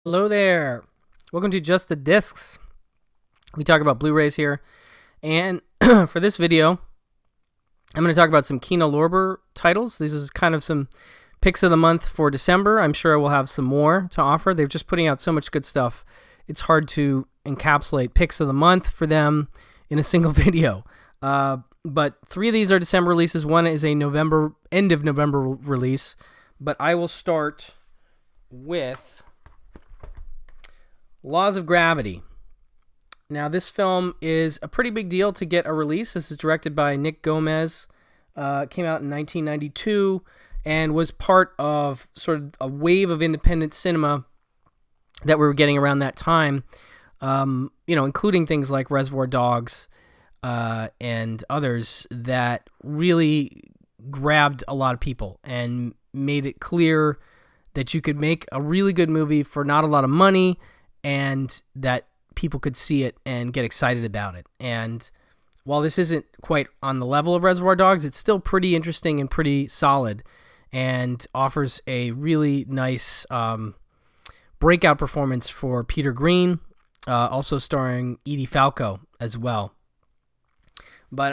Hello there. Welcome to Just the Discs. We talk about Blu-rays here. And for this video, I'm going to talk about some Kino Lorber titles. This is kind of some picks of the month for December. I'm sure I will have some more to offer. They're just putting out so much good stuff. It's hard to encapsulate picks of the month for them in a single video. But three of these are December releases. One is a end of November release. But I will start with Laws of Gravity. Now, this film is a pretty big deal to get a release. This is directed by Nick Gomez. Came out in 1992 and was part of sort of a wave of independent cinema that we were getting around that time, including things like Reservoir Dogs and others that really grabbed a lot of people and made it clear that you could make a really good movie for not a lot of money and that people could see it and get excited about it. And while this isn't quite on the level of Reservoir Dogs, it's still pretty interesting and pretty solid and offers a really nice breakout performance for Peter Green, also starring Edie Falco as well. But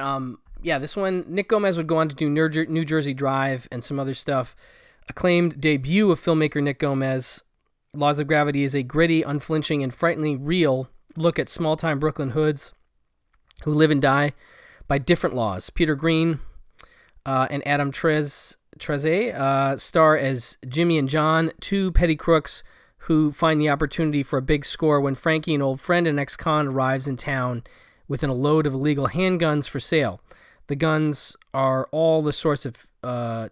this one, Nick Gomez would go on to do New Jersey Drive and some other stuff. Acclaimed debut of filmmaker Nick Gomez. Laws of Gravity is a gritty, unflinching, and frighteningly real look at small-time Brooklyn hoods who live and die by different laws. Peter Green and Adam Trezze star as Jimmy and John, two petty crooks who find the opportunity for a big score when Frankie, an old friend and ex-con, arrives in town with a load of illegal handguns for sale. The guns are all the source of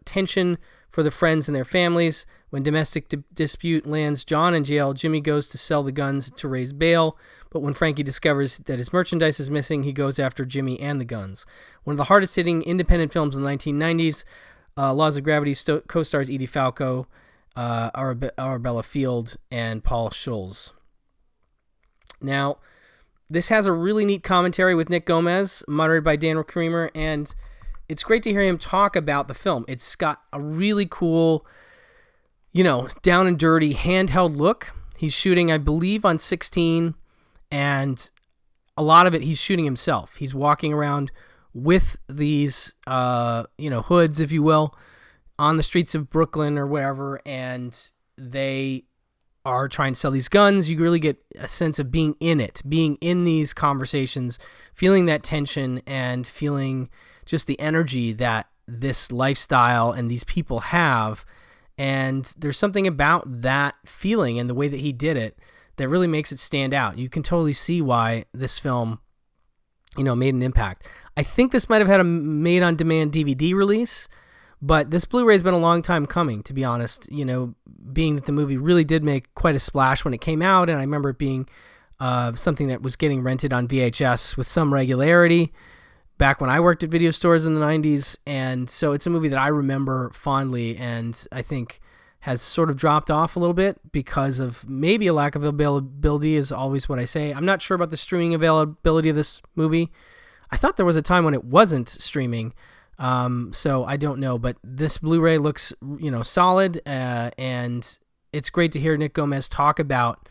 tension for the friends and their families. When domestic dispute lands John in jail, Jimmy goes to sell the guns to raise bail, but when Frankie discovers that his merchandise is missing, he goes after Jimmy and the guns. One of the hardest-hitting independent films in the 1990s, Laws of Gravity co-stars Edie Falco, Arabella Field, and Paul Schulz. Now, this has a really neat commentary with Nick Gomez, moderated by Dan Creamer, and it's great to hear him talk about the film. It's got a really cool, down and dirty handheld look. He's shooting, I believe, on 16, and a lot of it he's shooting himself. He's walking around with these, hoods, if you will, on the streets of Brooklyn or wherever, and they are trying to sell these guns. You really get a sense of being in it, being in these conversations, feeling that tension and feeling just the energy that this lifestyle and these people have. And there's something about that feeling and the way that he did it that really makes it stand out. You can totally see why this film, made an impact. I think this might have had a made-on-demand DVD release, but this Blu-ray has been a long time coming, to be honest, being that the movie really did make quite a splash when it came out, and I remember it being something that was getting rented on VHS with some regularity back when I worked at video stores in the 90s, and so it's a movie that I remember fondly, and I think has sort of dropped off a little bit because of maybe a lack of availability is always what I say. I'm not sure about the streaming availability of this movie. I thought there was a time when it wasn't streaming, so I don't know, but this Blu-ray looks, solid, and it's great to hear Nick Gomez talk about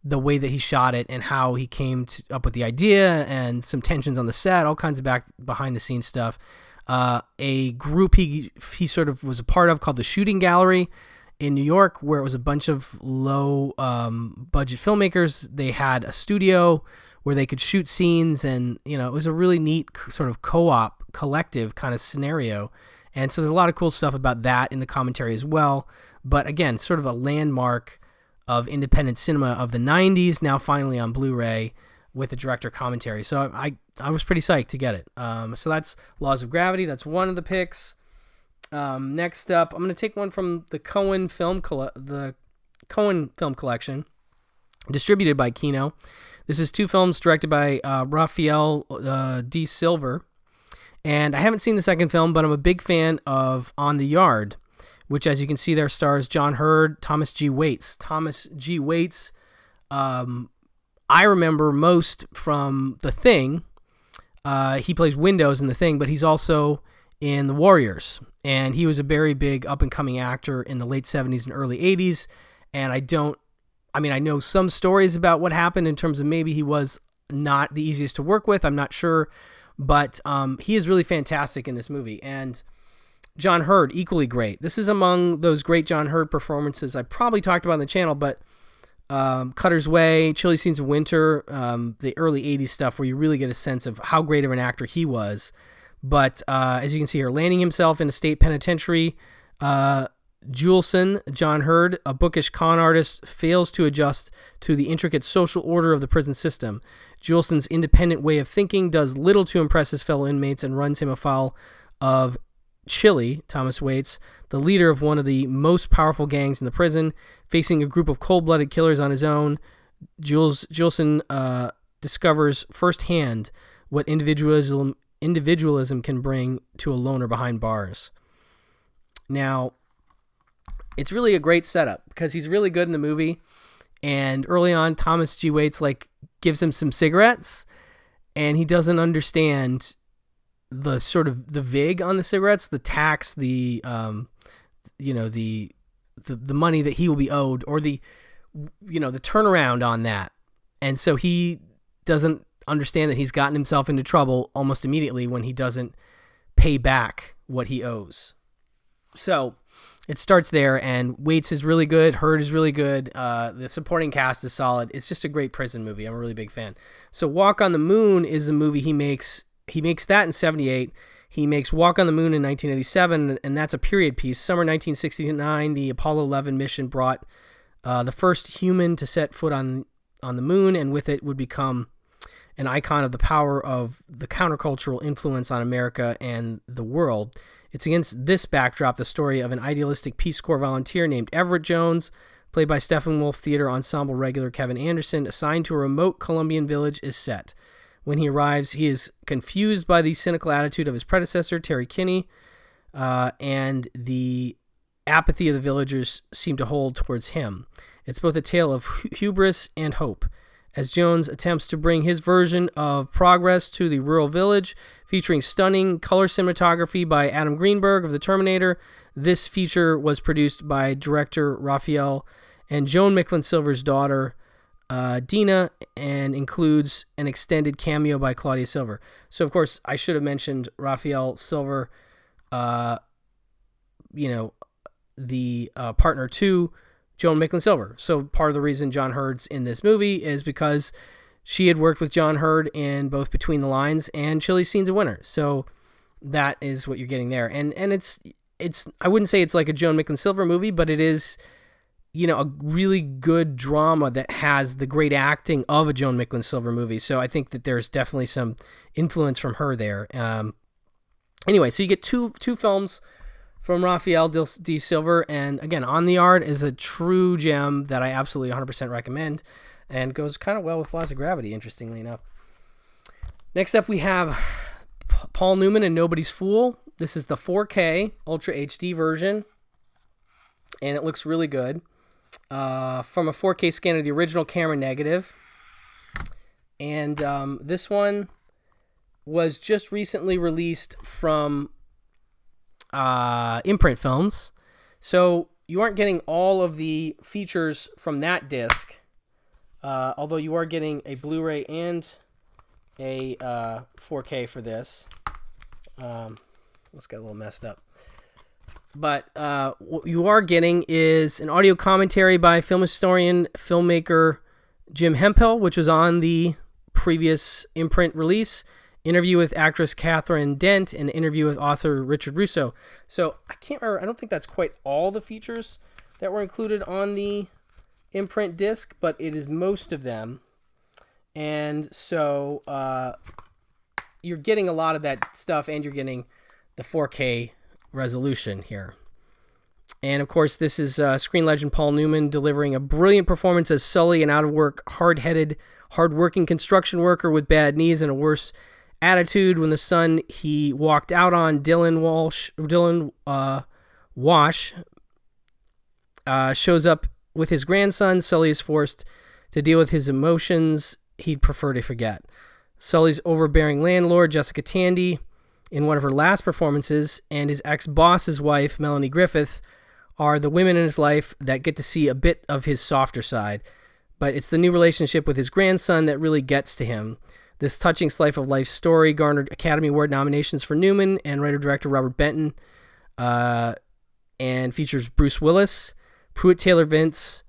the way that he shot it and how he came up with the idea and some tensions on the set, all kinds of behind the scenes stuff. A group he sort of was a part of called the Shooting Gallery in New York, where it was a bunch of low budget filmmakers. They had a studio where they could shoot scenes, and it was a really neat sort of co-op collective kind of scenario. And so there's a lot of cool stuff about that in the commentary as well. But again, sort of a landmark of independent cinema of the 90s, now finally on Blu-ray with a director commentary. So I was pretty psyched to get it. So that's Laws of Gravity. That's one of the picks. Next up, I'm going to take one from the Cohen Film Collection, distributed by Kino. This is two films directed by Raphael D. Silver. And I haven't seen the second film, but I'm a big fan of On the Yard, which, as you can see there, stars John Hurd, Thomas G. Waits. Thomas G. Waits, I remember most from The Thing. He plays Windows in The Thing, but he's also in The Warriors. And he was a very big up-and-coming actor in the late 70s and early 80s. And I don't I mean, I know some stories about what happened in terms of maybe he was not the easiest to work with. I'm not sure, but he is really fantastic in this movie. And John Hurd, equally great. This is among those great John Hurd performances I probably talked about on the channel, but Cutter's Way, Chilly Scenes of Winter, the early 80s stuff where you really get a sense of how great of an actor he was. But as you can see here, landing himself in a state penitentiary, Juleson, John Hurd, a bookish con artist, fails to adjust to the intricate social order of the prison system. Juleson's independent way of thinking does little to impress his fellow inmates and runs him afoul of Chili, Thomas Waits, the leader of one of the most powerful gangs in the prison. Facing a group of cold-blooded killers on his own, Juleson discovers firsthand what individualism can bring to a loner behind bars. Now, it's really a great setup because he's really good in the movie. And early on, Thomas G. Waits gives him some cigarettes, and he doesn't understand the sort of the vig on the cigarettes, the tax, the money that he will be owed, or the turnaround on that. And so he doesn't understand that he's gotten himself into trouble almost immediately when he doesn't pay back what he owes. So it starts there, and Waits is really good. Hurd is really good. The supporting cast is solid. It's just a great prison movie. I'm a really big fan. So Walk on the Moon is a movie he makes. He makes that in 1978. He makes Walk on the Moon in 1987, and that's a period piece. Summer 1969, the Apollo 11 mission brought the first human to set foot on the moon, and with it would become an icon of the power of the countercultural influence on America and the world. It's against this backdrop the story of an idealistic Peace Corps volunteer named Everett Jones, played by Steppenwolf Theater Ensemble regular Kevin Anderson, assigned to a remote Colombian village, is set. When he arrives, he is confused by the cynical attitude of his predecessor, Terry Kinney, and the apathy of the villagers seem to hold towards him. It's both a tale of hubris and hope. As Jones attempts to bring his version of progress to the rural village, featuring stunning color cinematography by Adam Greenberg of The Terminator, this feature was produced by director Raphael and Joan Micklin Silver's daughter, Dina, and includes an extended cameo by Claudia Silver. So, of course, I should have mentioned Raphael Silver, the partner to Joan Micklin Silver. So part of the reason John Hurd's in this movie is because she had worked with John Hurd in both Between the Lines and Chilly Scenes of Winter. So that is what you're getting there. And it's I wouldn't say it's like a Joan Micklin Silver movie, but it is, a really good drama that has the great acting of a Joan Micklin Silver movie. So I think that there's definitely some influence from her there. Anyway, so you get two films from Raphael D. Silver, and again, On the Yard is a true gem that I absolutely 100% recommend, and goes kind of well with Laws of Gravity, interestingly enough. Next up, we have Paul Newman and Nobody's Fool. This is the 4K Ultra HD version, and it looks really good. From a 4K scan of the original camera negative, and this one was just recently released from imprint films, so you aren't getting all of the features from that disc, although you are getting a Blu-ray and a 4K for this. Let's get a little messed up, but what you are getting is an audio commentary by film historian, filmmaker Jim Hemphill, which was on the previous imprint release, interview with actress Catherine Dent, and an interview with author Richard Russo. So I can't remember, I don't think that's quite all the features that were included on the imprint disc, but it is most of them. And so you're getting a lot of that stuff, and you're getting the 4K resolution here. And of course, this is screen legend Paul Newman delivering a brilliant performance as Sully, an out-of-work, hard-headed, hard-working construction worker with bad knees and a worse attitude. When the son he walked out on, Dylan Wash, shows up with his grandson, Sully is forced to deal with his emotions he'd prefer to forget. Sully's overbearing landlord, Jessica Tandy, in one of her last performances, and his ex-boss's wife, Melanie Griffiths, are the women in his life that get to see a bit of his softer side. but it's the new relationship with his grandson that really gets to him. This touching slice of life story garnered Academy Award nominations for Newman and writer-director Robert Benton, and features Bruce Willis, Pruitt Taylor Vince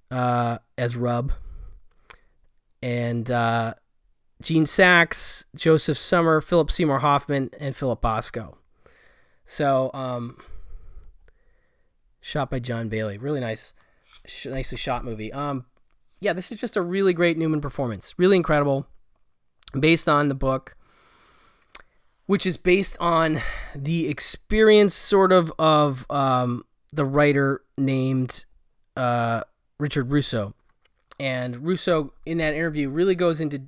as Rub, and Gene Sachs, Joseph Summer, Philip Seymour Hoffman, and Philip Bosco. So, shot by John Bailey. Really nice, nicely shot movie. Yeah, this is just a really great Newman performance. Really incredible. Based on the book, which is based on the experience sort of the writer named Richard Russo. And Russo, in that interview, really goes into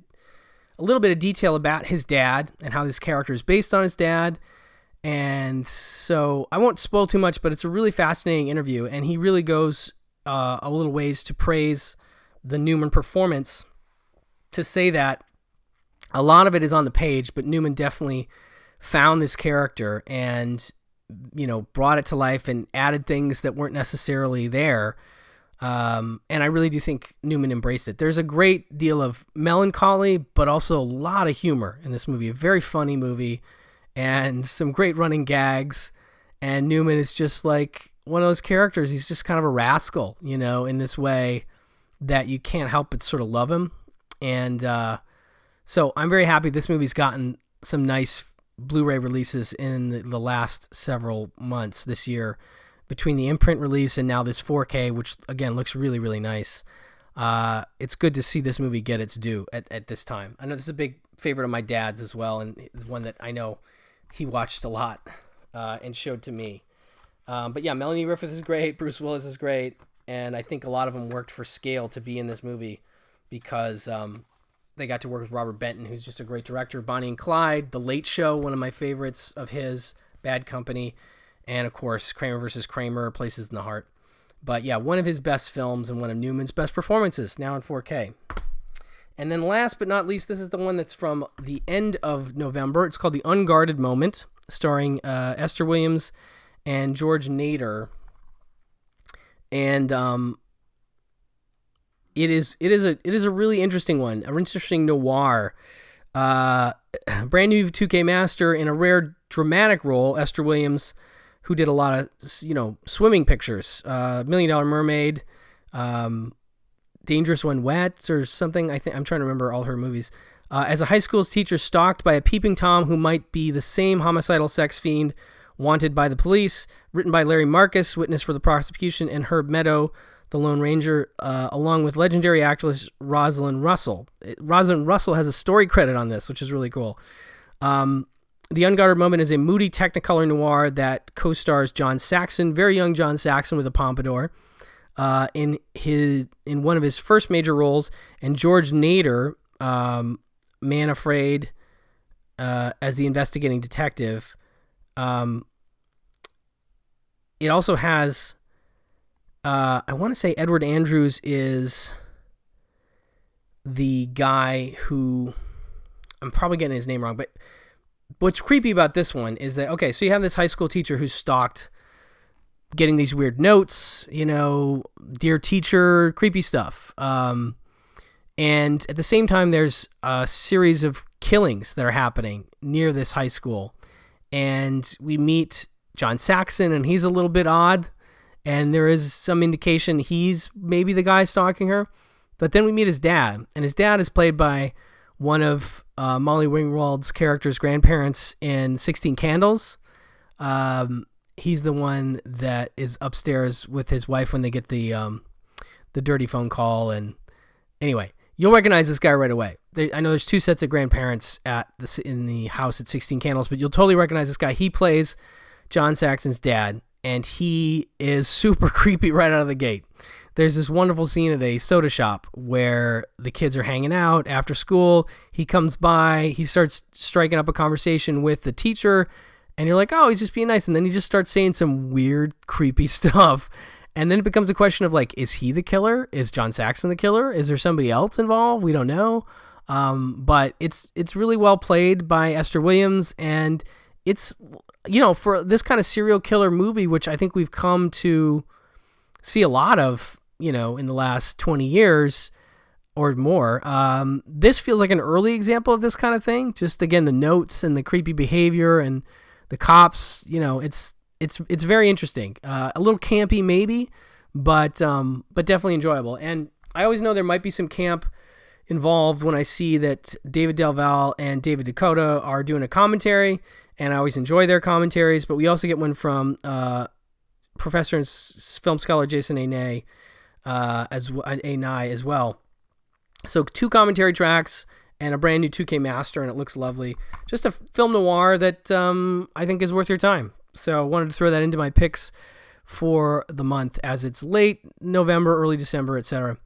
a little bit of detail about his dad and how this character is based on his dad. And so I won't spoil too much, but it's a really fascinating interview. And he really goes a little ways to praise the Newman performance, to say that a lot of it is on the page, but Newman definitely found this character and, brought it to life and added things that weren't necessarily there. And I really do think Newman embraced it. There's a great deal of melancholy, but also a lot of humor in this movie. A very funny movie and some great running gags. And Newman is just like one of those characters. He's just kind of a rascal, in this way that you can't help but sort of love him. And so I'm very happy this movie's gotten some nice Blu-ray releases in the last several months this year, between the imprint release and now this 4K, which again looks really, really nice. It's good to see this movie get its due at this time. I know this is a big favorite of my dad's as well, and it's one that I know he watched a lot and showed to me. But yeah, Melanie Griffith is great, Bruce Willis is great, and I think a lot of them worked for scale to be in this movie because they got to work with Robert Benton, who's just a great director. Bonnie and Clyde, The Late Show, one of my favorites of his, Bad Company, and of course Kramer versus Kramer, Places in the Heart. But yeah, one of his best films and one of Newman's best performances, now in 4K. And then last but not least, this is the one that's from the end of November. It's called The Unguarded Moment, starring Esther Williams and George Nader. And it is a really interesting one, an interesting noir. Brand new 2K master in a rare dramatic role, Esther Williams, who did a lot of swimming pictures, $1 Million Mermaid, Dangerous When Wet, or something. I'm trying to remember all her movies. As a high school teacher stalked by a peeping Tom who might be the same homicidal sex fiend wanted by the police. Written by Larry Marcus, witness for the prosecution, and Herb Meadow, the Lone Ranger, along with legendary actress Rosalind Russell. Rosalind Russell has a story credit on this, which is really cool. The Unguarded Moment is a moody Technicolor noir that co-stars John Saxon, very young John Saxon with a pompadour, in one of his first major roles, and George Nader, Man Afraid, as the investigating detective. It also has, I want to say Edward Andrews is the guy who, I'm probably getting his name wrong, but what's creepy about this one is that, okay, so you have this high school teacher who's stalked, getting these weird notes, dear teacher, creepy stuff. And at the same time, there's a series of killings that are happening near this high school. And we meet John Saxon, and he's a little bit odd. And there is some indication he's maybe the guy stalking her. But then we meet his dad, and his dad is played by one of Molly Ringwald's character's grandparents in 16 Candles. He's the one that is upstairs with his wife when they get the dirty phone call. And anyway, you'll recognize this guy right away. I know there's two sets of grandparents in the house at 16 Candles, but you'll totally recognize this guy. He plays John Saxon's dad, and he is super creepy right out of the gate. There's this wonderful scene at a soda shop where the kids are hanging out after school. He comes by, he starts striking up a conversation with the teacher, and you're like, oh, he's just being nice. And then he just starts saying some weird, creepy stuff. And then it becomes a question of like, is he the killer? Is John Saxon the killer? Is there somebody else involved? We don't know. But it's really well played by Esther Williams, and it's, for this kind of serial killer movie, which I think we've come to see a lot of, in the last 20 years, or more. This feels like an early example of this kind of thing. Just again, the notes and the creepy behavior and the cops. It's very interesting. A little campy maybe, but definitely enjoyable. And I always know there might be some camp involved when I see that David Del Valle and David Dakota are doing a commentary, and I always enjoy their commentaries. But we also get one from Professor and film scholar Jason A. Nye as well. So 2 commentary tracks and a brand new 2K master, and it looks lovely. Just a film noir that I think is worth your time. So I wanted to throw that into my picks for the month, as it's late November, early December, etc.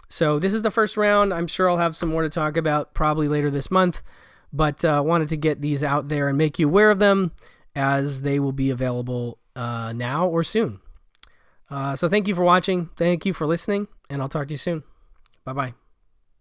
So this is the first round. I'm sure I'll have some more to talk about probably later this month, but wanted to get these out there and make you aware of them, as they will be available now or soon. So thank you for watching. Thank you for listening, and I'll talk to you soon. Bye-bye.